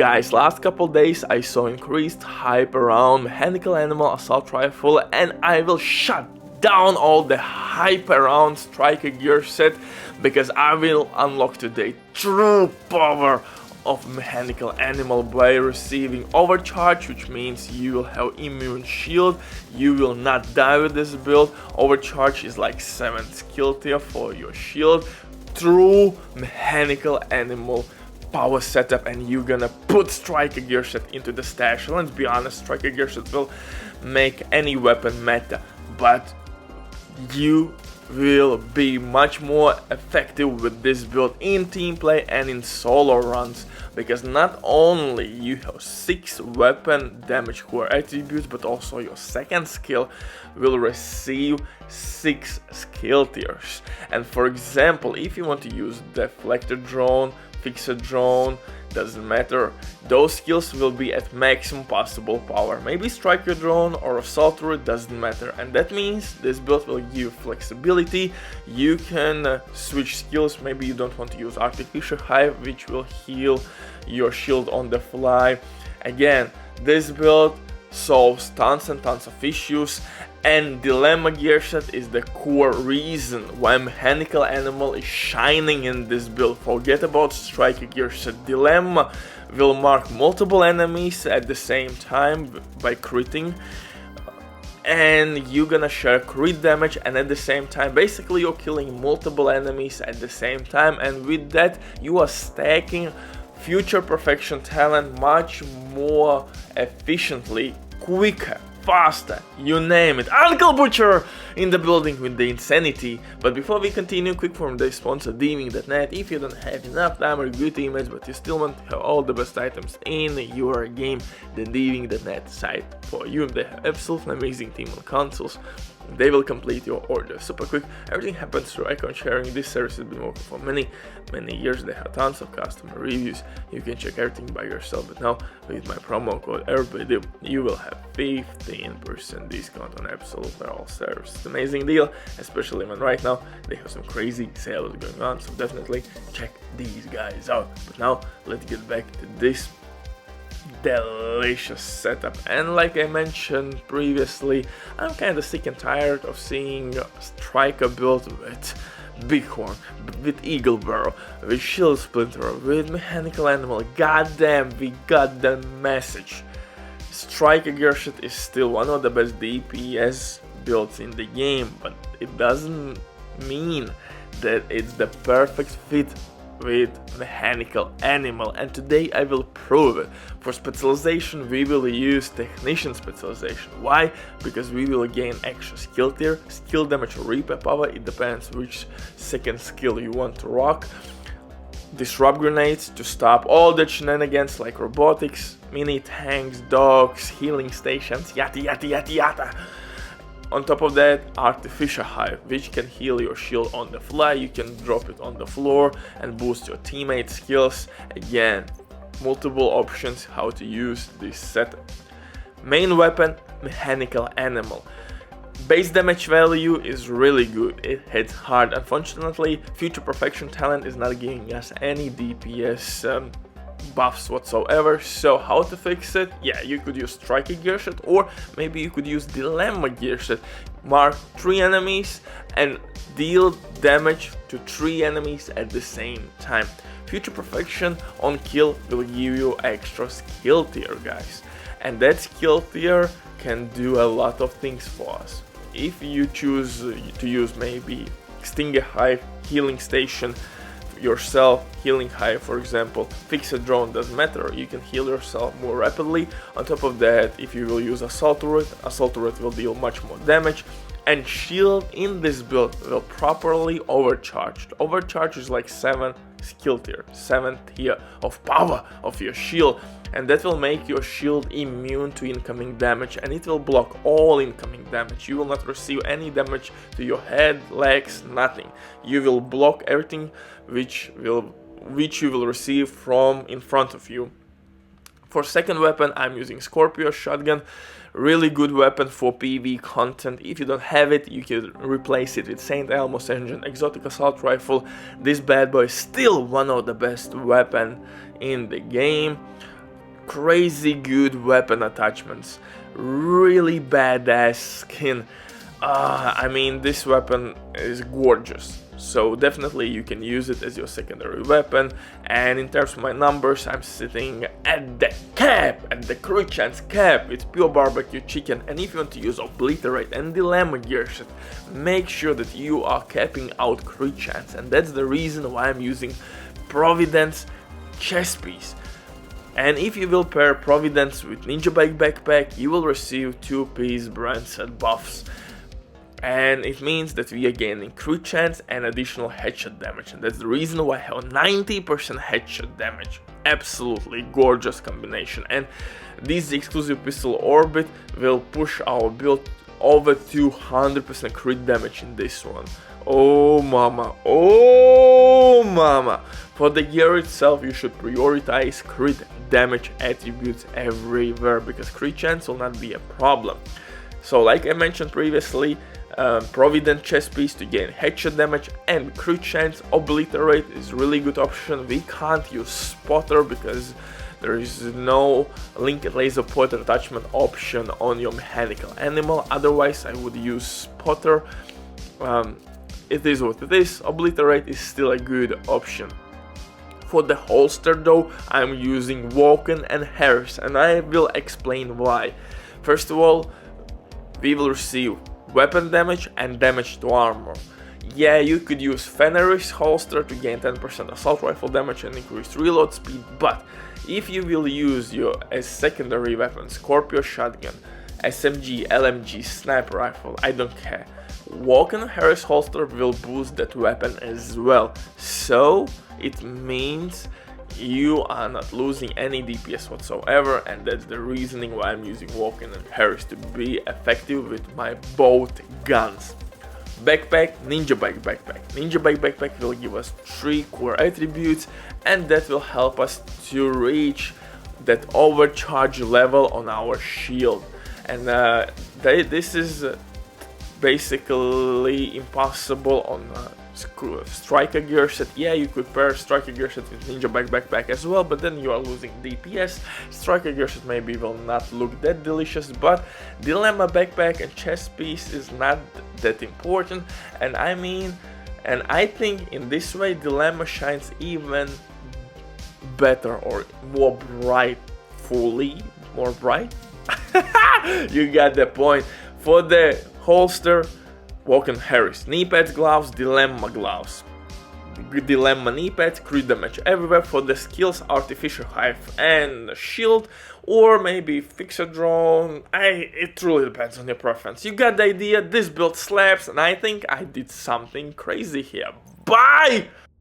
Guys, last couple days I saw increased hype around mechanical animal assault rifle, and I will shut down all the hype around striker gear set because I will unlock today true power of mechanical animal by receiving overcharge, which means you will have immune shield, you will not die with this build. Overcharge is like 7th skill tier for your shield. True mechanical animal power setup, and you're gonna put striker gear set into the stash. Let's be honest, striker gear set will make any weapon meta, but you will be much more effective with this build in team play and in solo runs, because not only you have 6 weapon damage core attributes, but also your second skill will receive 6 skill tiers. And for example, if you want to use deflector drone, fixer drone, doesn't matter, those skills will be at maximum possible power. Maybe striker drone or assault turret, doesn't matter, and that means this build will give you flexibility. You can switch skills. Maybe you don't want to use artificial hive, which will heal your shield on the fly. Again, this build solves tons and tons of issues, and dilemma gear set is the core reason why mechanical animal is shining in this build. Forget about striker gear set. Dilemma will mark multiple enemies at the same time by critting, and you're gonna share crit damage, and at the same time basically you're killing multiple enemies at the same time, and with that you are stacking future perfection talent much more efficiently, quicker, faster, you name it. Uncle Butcher in the building with the insanity. But before we continue, quick from the sponsor Diving.net. If you don't have enough time or good teammates, but you still want to have all the best items in your game, the Diving.net site for you. They have absolutely amazing team on consoles. They will complete your order super quick. Everything happens through account sharing. This service has been working for many years. They have tons of customer reviews. You can check everything by yourself, but now with my promo code ERBIDIP, you will have 15% discount on absolutely all services. It's an amazing deal, especially when right now they have some crazy sales going on, so definitely check these guys out. But now let's get back to this delicious setup. And like I mentioned previously, I'm kinda sick and tired of seeing striker build with bighorn, with eagle barrel, with shield splinter, with mechanical animal. Goddamn, we got the message. Striker gear set is still one of the best DPS builds in the game, but it doesn't mean that it's the perfect fit with mechanical animal, and today I will prove it. For specialization we will use technician specialization. Why? Because we will gain extra skill tier, skill damage or repair power, it depends which second skill you want to rock. Disrupt grenades to stop all the shenanigans like robotics, mini tanks, dogs, healing stations, yada. On top of that, artificial hive, which can heal your shield on the fly. You can drop it on the floor and boost your teammate skills. Again, multiple options how to use this setup. Main weapon, mechanical animal. Base damage value is really good, it hits hard. Unfortunately, future perfection talent is not giving us any DPS buffs whatsoever. So how to fix it? Yeah, you could use striker gear set, or maybe you could use dilemma gear set. Mark 3 enemies and deal damage to 3 enemies at the same time. Future perfection on kill will give you extra skill tier, guys, and that skill tier can do a lot of things for us. If you choose to use maybe Stinger Hive, healing station, yourself, healing hive for example, fix a drone, doesn't matter, you can heal yourself more rapidly. On top of that, if you will use assault turret will deal much more damage, and shield in this build will properly overcharged. Overcharge is like 7 skill tier, 7th tier of power of your shield, and that will make your shield immune to incoming damage, and it will block all incoming damage. You will not receive any damage to your head, legs, nothing. You will block everything which you will receive from in front of you. For second weapon, I'm using Scorpio shotgun. Really good weapon for PvE content. If you don't have it, you can replace it with St. Elmo's engine, exotic assault rifle. This bad boy is still one of the best weapon in the game. crazy good weapon attachments, really badass skin. I mean, this weapon is gorgeous, so definitely you can use it as your secondary weapon. And in terms of my numbers, I'm sitting at the cap, at the crit chance cap with pure barbecue chicken. And if you want to use obliterate and dilemma gear set, make sure that you are capping out crit chance, and that's the reason why I'm using Providence chest piece. And if you will pair Providence with Ninja Bike backpack, you will receive 2-piece brand set buffs. And it means that we are gaining crit chance and additional headshot damage, and that's the reason why I have 90% headshot damage. Absolutely gorgeous combination, and this exclusive pistol orbit will push our build over 200% crit damage in this one. Oh mama, oh mama. For the gear itself, you should prioritize crit damage attributes everywhere, because crit chance will not be a problem. So like I mentioned previously, Provident chest piece to gain headshot damage and crit chance. Obliterate is really good option. We can't use spotter because there is no linked laser pointer attachment option on your mechanical animal. Otherwise I would use spotter. It is what it is. Obliterate is still a good option. For the holster though, I'm using Walken and Harris, and I will explain why. First of all, we will receive weapon damage and damage to armor. Yeah, you could use Fenris holster to gain 10% assault rifle damage and increased reload speed, but if you will use your as secondary weapon Scorpio shotgun, SMG, LMG, sniper rifle, I don't care, Walken Harris holster will boost that weapon as well. So it means you are not losing any DPS whatsoever, and that's the reasoning why I'm using Walken and Harris to be effective with my both guns. Backpack, Ninja Bike backpack. Ninja Bike backpack will give us 3 core attributes, and that will help us to reach that overcharge level on our shield. And this is basically impossible on Striker gear set. Yeah, you could pair Striker gear set with Ninja Bike backpack as well, but then you are losing DPS. Striker gear set maybe will not look that delicious, but Dilemma backpack and chest piece is not that important. And I think in this way Dilemma shines even better or more bright, more bright. You got the point. For the holster, Walken Harris, knee pads, gloves, Dilemma gloves, Dilemma knee pads, crit damage everywhere. For the skills, artificial hive and shield, or maybe fix a drone. It truly depends on your preference. You got the idea. This build slaps, and I think I did something crazy here. Bye!